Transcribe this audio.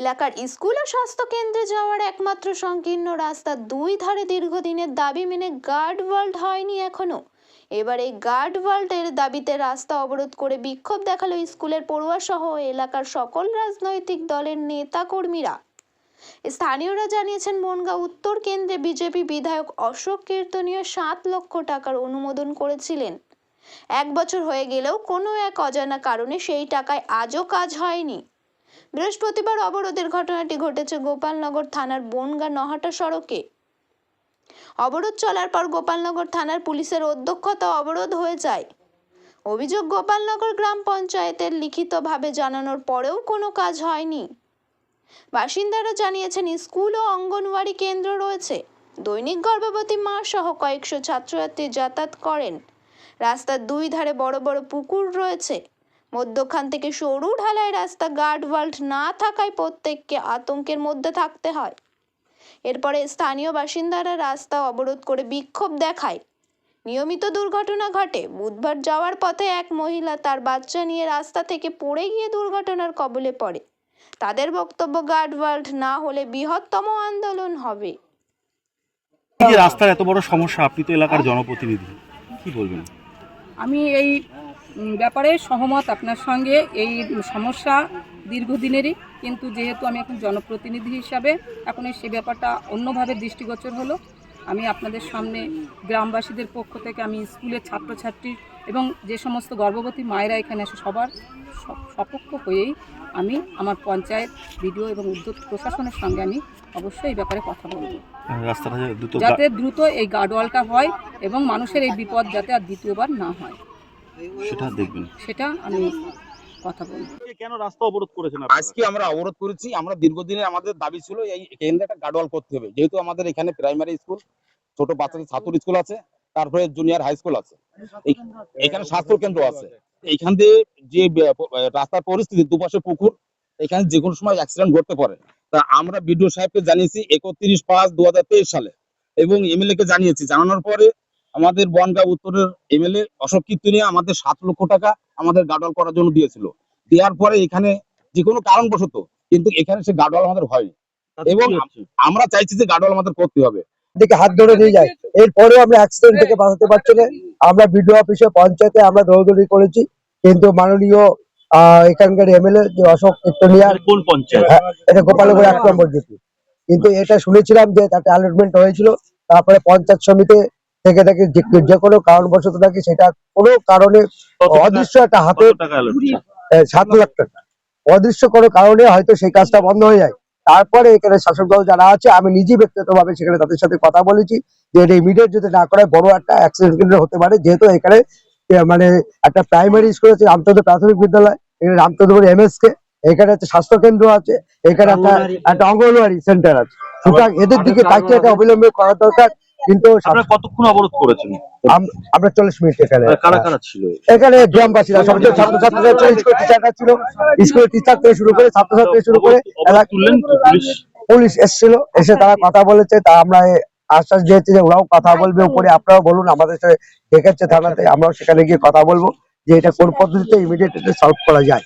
এলাকার স্কুল ও স্বাস্থ্য কেন্দ্রে যাওয়ার একমাত্র সংকীর্ণ রাস্তা দুই ধারে দীর্ঘদিনের দাবি মেনে গার্ড ওয়াল্ড হয়নি এখনো। এবার এই গার্ড ওয়াল্ডের দাবিতে রাস্তা অবরোধ করে বিক্ষোভ দেখালো স্কুলের পড়ুয়া সহ এলাকার সকল রাজনৈতিক দলের নেতা কর্মীরা। স্থানীয়রা জানিয়েছেন, বনগাঁ উত্তর কেন্দ্রে বিজেপি বিধায়ক অশোক কীর্তনীয় 7 লক্ষ টাকার অনুমোদন করেছিলেন। 1 বছর হয়ে গেলেও কোনো এক অজানা কারণে সেই টাকায় আজও কাজ হয়নি। বৃহস্পতিবার অবরোধের ঘটনাটি ঘটেছে গোপালনগর থানার বনগাঁ নহাটা সড়কে। অবরোধ চলার পর গোপালনগর থানার পুলিশের অধ্যক্ষতা অবরোধ হয়ে যায়। অভিযোগ, গোপালনগর গ্রাম পঞ্চায়েতের লিখিতভাবে জানানোর পরেও কোনো কাজ হয়নি। বাসিন্দারা জানিয়েছেন, স্কুল ও অঙ্গনওয়াড়ি কেন্দ্র রয়েছে। দৈনিক গর্ভবতী মা সহ কয়েকশো ছাত্রছাত্রী যাতায়াত করেন। রাস্তার দুই ধারে বড় বড় পুকুর রয়েছে। মধ্যখান থেকে সরু ঢালাই রাস্তা, গার্ড ওয়াল্ড না থাকায় প্রত্যেককে আতঙ্কের মধ্যে থাকতে হয়। এরপরে স্থানীয় বাসিন্দারা রাস্তা অবরোধ করে বিক্ষোভ দেখায়। নিয়মিত দুর্ঘটনা ঘটে। বুধবার যাওয়ার পথে এক মহিলা তার বাচ্চা নিয়ে রাস্তা থেকে পড়ে গিয়ে দুর্ঘটনার কবলে পড়ে। তাদের বক্তব্য, গার্ড ওয়াল্ড না হলে বৃহত্তম আন্দোলন হবে। এই যে রাস্তার এত বড় সমস্যা, আপনি তো এলাকার জনপ্রতিনিধি, কি বলবেন? আমি এই ব্যাপারে সহমত আপনার সঙ্গে। এই সমস্যা দীর্ঘদিনেরই, কিন্তু যেহেতু আমি এখন জনপ্রতিনিধি হিসাবে এখন সে ব্যাপারটা অন্যভাবে দৃষ্টিগোচর হলো। আমি আপনাদের সামনে গ্রামবাসীদের পক্ষ থেকে আমি স্কুলের ছাত্রছাত্রী এবং যে সমস্ত গর্ভবতী মায়েরা এখানে আসে সবার সপক্ষ হয়েই আমি আমার পঞ্চায়েত, বিডিও এবং উদ্যোগ প্রশাসনের সঙ্গে আমি অবশ্যই এই ব্যাপারে কথা বলব, যাতে দ্রুত এই গার্ডওয়ালটা হয় এবং মানুষের এই বিপদ যাতে আর দ্বিতীয়বার না হয় সেটা দেখবেন, সেটা আমি কথা বলবো। কেন রাস্তা অবরোধ করেছেন? আজকে আমরা অবরোধ করেছি। আমরা দীর্ঘদিনের আমাদের দাবি ছিল এই কেন্দ্রে একটা গার্ডওয়াল করতে হবে, যেহেতু আমাদের এখানে প্রাইমারি স্কুল, ছোট বাচ্চাদের ছাত্র স্কুল আছে, তারপরে জুনিয়র হাই স্কুল আছে, এখানে স্বাস্থ্য কেন্দ্র আছে। এখান দিয়ে যে রাস্তার পরিস্থিতি, দুপাশে পুকুর, এখানে যে কোনো সময় অ্যাক্সিডেন্ট ঘটতে পারে। তা আমরা বিডিও সাহেবকে জানিয়েছি 31/5/2023 সালে এবং এমএলএ কে জানিয়েছি। জানানোর পরে আমাদের বনগাঁ উত্তরের এমএলএ অশোক কীর্তনীয় আমাদের 7 লক্ষ টাকা আমাদের গার্ডওয়াল করার জন্য দিয়েছিল। দেওয়ার পরে এখানে যে কোনো কারণবশত কিন্তু এখানে সে গার্ডওয়াল আমাদের হয়নি এবং আমরা চাইছি যে গার্ডওয়াল আমাদের করতে হবে। দিকে হাত ধরে নিয়ে যায়, এরপরেও আমরা অ্যাক্সিডেন্ট থেকে বাঁচাতে পারছি না। আমরা বিডিও অফিসে, পঞ্চায়েতে আমরা দৌড়দৌড়ি করেছি, কিন্তু মাননীয় এখানকার এমএলএ যে অশোক কীর্তনীয়, কোন পঞ্চায়েত? এটা গোপালনগর 1 নম্বর জিপি, কিন্তু এটা শুনেছিলাম যে তাতে অ্যালটমেন্ট হয়েছিল। তারপরে পঞ্চায়েত সমিতি থেকে যে কোনো কারণবশত নাকি সেটা কোনো কারণে অদৃশ্য একটা হাতে 7 লাখ টাকা অদৃশ্য কোনো কারণে হয়তো সেই কাজটা বন্ধ হয়ে যায়। তারপরে এখানে শাসক দল যারা আছে, আমি নিজে ব্যক্তিগতভাবে সেখানে তাদের সাথে কথা বলেছি যে এটা ইমিডিয়েট যদি না করায় বড় একটা অ্যাক্সিডেন্ট হতে পারে। যেহেতু এখানে মানে একটা প্রাইমারি স্কুল আছে, রামচন্দ্র প্রাথমিক বিদ্যালয়, এখানে রামচন্দ্রপুর এমএসকে, এখানে একটা স্বাস্থ্য কেন্দ্র আছে, এখানে একটা অঙ্গনওয়াড়ি সেন্টার আছে। সুতরাং এদের দিকে তাকিয়ে একটা অবিলম্বে করা দরকার। কিন্তু আপনারা কতক্ষণ অবরোধ করেছেন? আমরা 40 মিনিট এখানে। কারা কারা ছিল এখানে? গ্রামবাসীরা, সব ছাত্রছাত্রীরা ছিল, স্কুল টিচাররা ছিল, স্কুলের টিচার থেকে শুরু করে ছাত্রছাত্রী থেকে শুরু করে পুলিশ এসেছিল। এসে তারা কথা বলেছে, তা আমরা আশ্বাস দিয়েছি যে ওরাও কথা বলবে উপরে। আপনারাও বলুন, আমাদের সাথে ডেকেছে থানাতে, আমরাও সেখানে গিয়ে কথা বলবো যে এটা কোন পদ্ধতিতে ইমিডিয়েটলি সলভ করা যায়।